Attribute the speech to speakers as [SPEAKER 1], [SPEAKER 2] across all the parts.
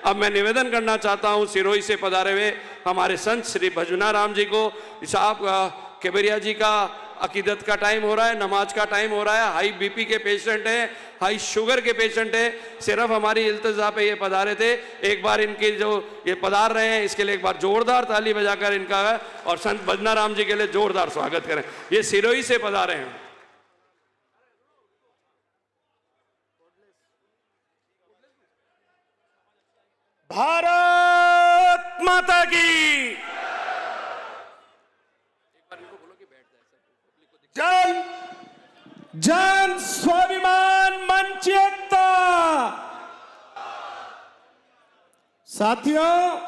[SPEAKER 1] अब मैं निवेदन करना चाहता हूं सिरोही से पधारे हुए हमारे संत श्री भजुनाराम जी को। साहब केबरिया जी का अकीदत का टाइम हो रहा है, नमाज का टाइम हो रहा है, हाई बीपी के पेशेंट हैं, हाई शुगर के पेशेंट हैं, सिर्फ हमारी इल्तिजा पे ये पधारे थे। एक बार इनके जो ये पधार रहे हैं इसके लिए एक बार जोरदार ताली बजाकर इनका और संत भजनाराम जी के लिए जोरदार स्वागत करें। ये सिरोही से पधारे हैं।
[SPEAKER 2] भारत माता की जन जन स्वाभिमान मंच एकता। साथियों,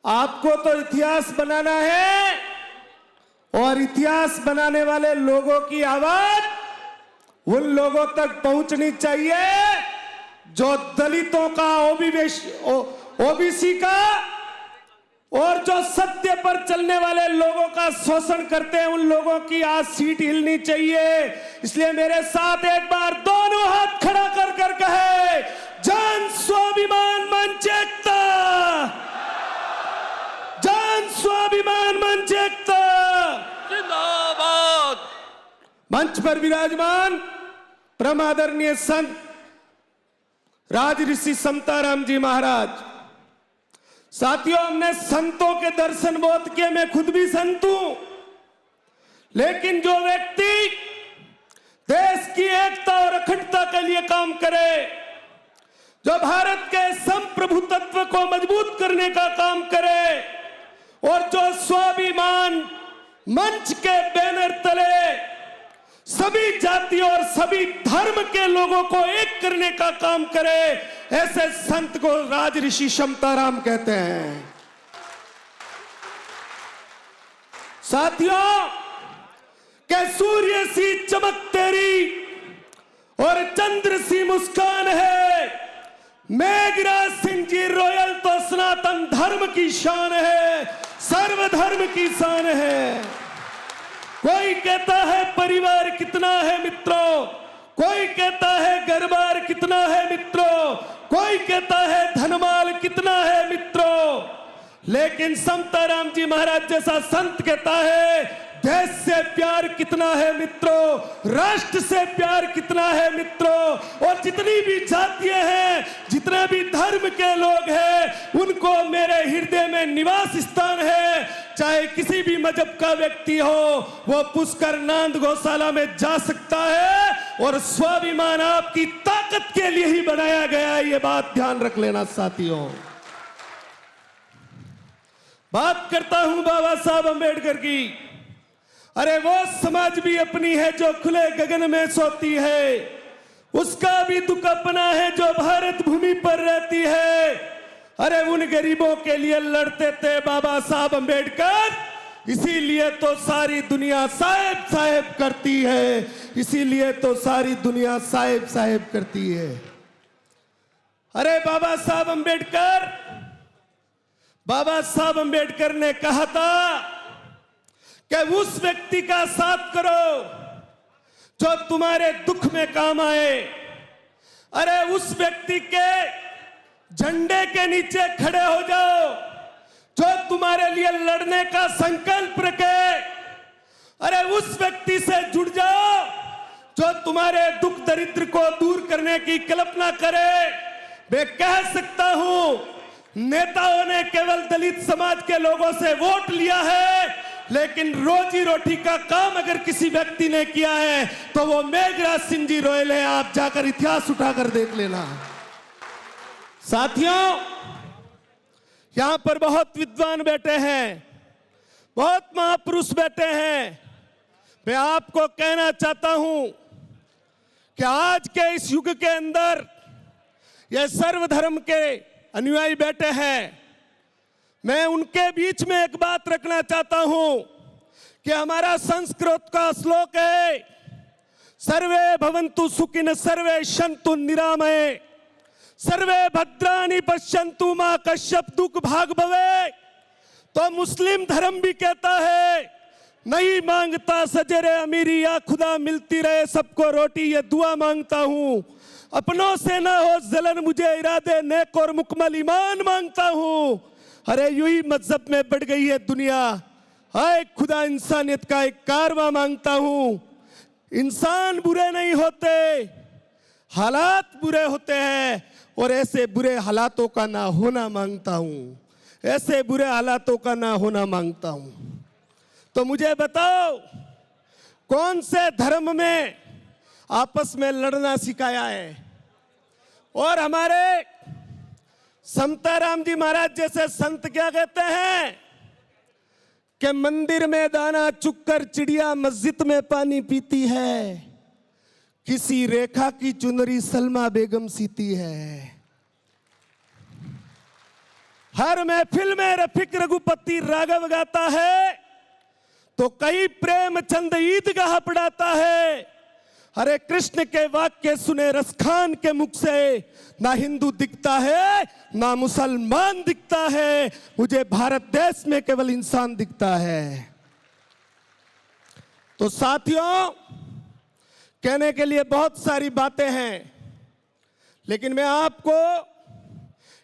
[SPEAKER 2] आपको तो इतिहास बनाना है और इतिहास बनाने वाले लोगों की आवाज उन लोगों तक पहुंचनी चाहिए जो दलितों का, ओबीसी का और जो सत्य पर चलने वाले लोगों का शोषण करते हैं। उन लोगों की आज सीट हिलनी चाहिए। इसलिए मेरे साथ एक बार दोनों हाथ खड़ा कर कर कहे, जन स्वाभिमान मंच एकता, जन स्वाभिमान मंच एकता
[SPEAKER 1] जिंदाबाद।
[SPEAKER 2] मंच पर विराजमान परम आदरणीय संत राज ऋषि समताराम जी महाराज। साथियों, हमने संतों के दर्शन बहुत किए, मैं खुद भी संत हूं, लेकिन जो व्यक्ति देश की एकता और अखंडता के लिए काम करे, जो भारत के संप्रभुत्व को मजबूत करने का काम करे और जो स्वाभिमान मंच के बैनर तले सभी जाति और सभी धर्म के लोगों को एक करने का काम करे, ऐसे संत को राज ऋषि समताराम कहते हैं। साथियों, के सूर्य सी चमक तेरी और चंद्र सी मुस्कान है, मेघराज सिंह जी रोयल तो सनातन धर्म की शान है, सर्वधर्म की शान है। कोई कहता है परिवार कितना है मित्रों, कोई कहता है घरबार कितना है मित्रों, कोई कहता है धनमाल कितना है मित्रों, लेकिन समताराम जी महाराज जैसा संत कहता है देश से प्यार कितना है मित्रों, राष्ट्र से प्यार कितना है मित्रों, और जितनी भी जातियां हैं, जितने भी धर्म के लोग हैं, उनको मेरे हृदय में निवास स्थान है। चाहे किसी भी मजहब का व्यक्ति हो, वो पुष्कर नांद गौशाला में जा सकता है और स्वाभिमान आपकी ताकत के लिए ही बनाया गया है, ये बात ध्यान रख लेना साथियों। बात करता हूं बाबा साहब अंबेडकर की। अरे वो समाज भी अपनी है जो खुले गगन में सोती है, उसका भी दुख अपना है जो भारत भूमि पर रहती है। अरे उन गरीबों के लिए लड़ते थे बाबा साहब अंबेडकर, इसीलिए तो सारी दुनिया साहेब साहेब करती है, इसीलिए तो सारी दुनिया साहेब साहेब करती है। अरे बाबा साहब अंबेडकर ने कहा था कि उस व्यक्ति का साथ करो जो तुम्हारे दुख में काम आए। अरे उस व्यक्ति के झंडे के नीचे खड़े हो जाओ जो तुम्हारे लिए लड़ने का संकल्प रखे। अरे उस व्यक्ति से जुड़ जाओ जो तुम्हारे दुख दरिद्र को दूर करने की कल्पना करे। मैं कह सकता हूं, नेताओं ने केवल दलित समाज के लोगों से वोट लिया है, लेकिन रोजी रोटी का काम अगर किसी व्यक्ति ने किया है तो वो मेघराज सिंह जी रोयल है। आप जाकर इतिहास उठाकर देख लेना। साथियों, यहां पर बहुत विद्वान बैठे हैं, बहुत महापुरुष बैठे हैं। मैं आपको कहना चाहता हूं कि आज के इस युग के अंदर ये सर्वधर्म के अनुयायी बैठे हैं। मैं उनके बीच में एक बात रखना चाहता हूं कि हमारा संस्कृत का श्लोक है, सर्वे भवन्तु सुखिनः सर्वे सन्तु निरामये सर्वे भद्राणि पश्यन्तु मा कश्चित् दुःख भाग् भवेत्। तो मुस्लिम धर्म भी कहता है, नहीं मांगता सजरे अमीरी या खुदा मिलती रहे सबको रोटी, ये दुआ मांगता हूं। अपनों से ना हो जलन, मुझे इरादे नेक और मुकम्मल ईमान मांगता हूं। अरे यूं ही मजहब में बढ़ गई है दुनिया। हाय खुदा, इंसानियत का एक कारवा मांगता हूं। इंसान बुरे नहीं होते, हालात बुरे होते हैं, और ऐसे बुरे हालातों का ना होना मांगता हूं। ऐसे बुरे हालातों का ना होना मांगता हूं। तो मुझे बताओ, कौन से धर्म में आपस में लड़ना सिखाया है? और हमारे समताराम जी महाराज जैसे संत क्या कहते हैं कि मंदिर में दाना चुगकर चिड़िया मस्जिद में पानी पीती है, किसी रेखा की चुनरी सलमा बेगम सीती है। हर महफिल में रफीक रघुपति राघव गाता है, तो कहीं प्रेमचंद ईदगाह पढ़ाता है। हरे कृष्ण के वाक्य सुने रसखान के मुख से, ना हिंदू दिखता है ना मुसलमान दिखता है, मुझे भारत देश में केवल इंसान दिखता है। तो साथियों, कहने के लिए बहुत सारी बातें हैं, लेकिन मैं आपको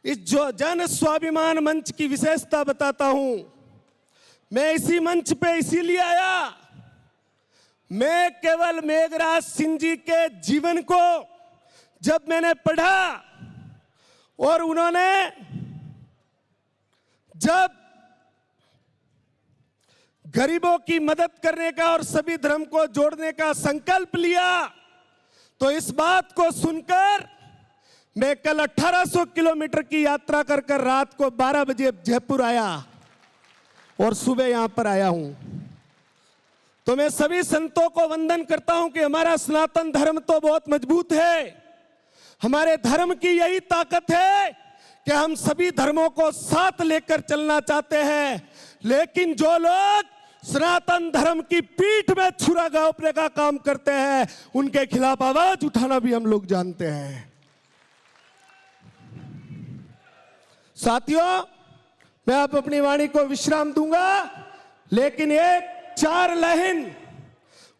[SPEAKER 2] इस जो जन स्वाभिमान मंच की विशेषता बताता हूं। मैं इसी मंच पे इसीलिए आया, मैं केवल मेघराज सिंह जी के जीवन को जब मैंने पढ़ा, और उन्होंने जब गरीबों की मदद करने का और सभी धर्म को जोड़ने का संकल्प लिया, तो इस बात को सुनकर मैं कल 1800 किलोमीटर की यात्रा कर कर रात को 12 बजे जयपुर आया और सुबह यहां पर आया हूं। तो मैं सभी संतों को वंदन करता हूं कि हमारा सनातन धर्म तो बहुत मजबूत है। हमारे धर्म की यही ताकत है कि हम सभी धर्मों को साथ लेकर चलना चाहते हैं, लेकिन जो लोग सनातन धर्म की पीठ में छुरा घोंपने का काम करते हैं, उनके खिलाफ आवाज उठाना भी हम लोग जानते हैं। साथियों, मैं आप अपनी वाणी को विश्राम दूंगा, लेकिन एक 4 लाइन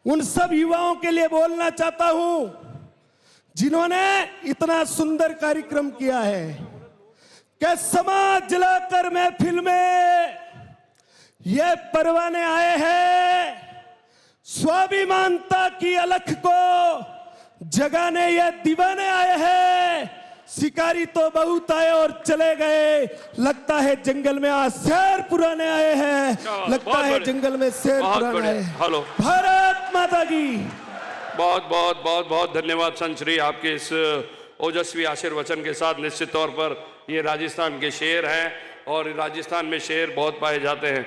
[SPEAKER 2] उन सब युवाओं के लिए बोलना चाहता हूं जिन्होंने इतना सुंदर कार्यक्रम किया है कि समाज जलाकर महफिल में ये परवाने आए हैं, स्वाभिमानता की अलख को जगाने ये दीवाने आए हैं। शिकारी तो बहुत आए और चले गए, लगता है जंगल में आज शेर पुराने आए हैं, लगता है जंगल में शेर पुराने आए हैं।
[SPEAKER 1] हेलो,
[SPEAKER 2] भारत माता की।
[SPEAKER 1] बहुत बहुत बहुत बहुत धन्यवाद संत श्री, आपके इस ओजस्वी आशीर्वचन के साथ। निश्चित तौर पर ये राजस्थान के शेर हैं और राजस्थान में शेर बहुत पाए जाते हैं।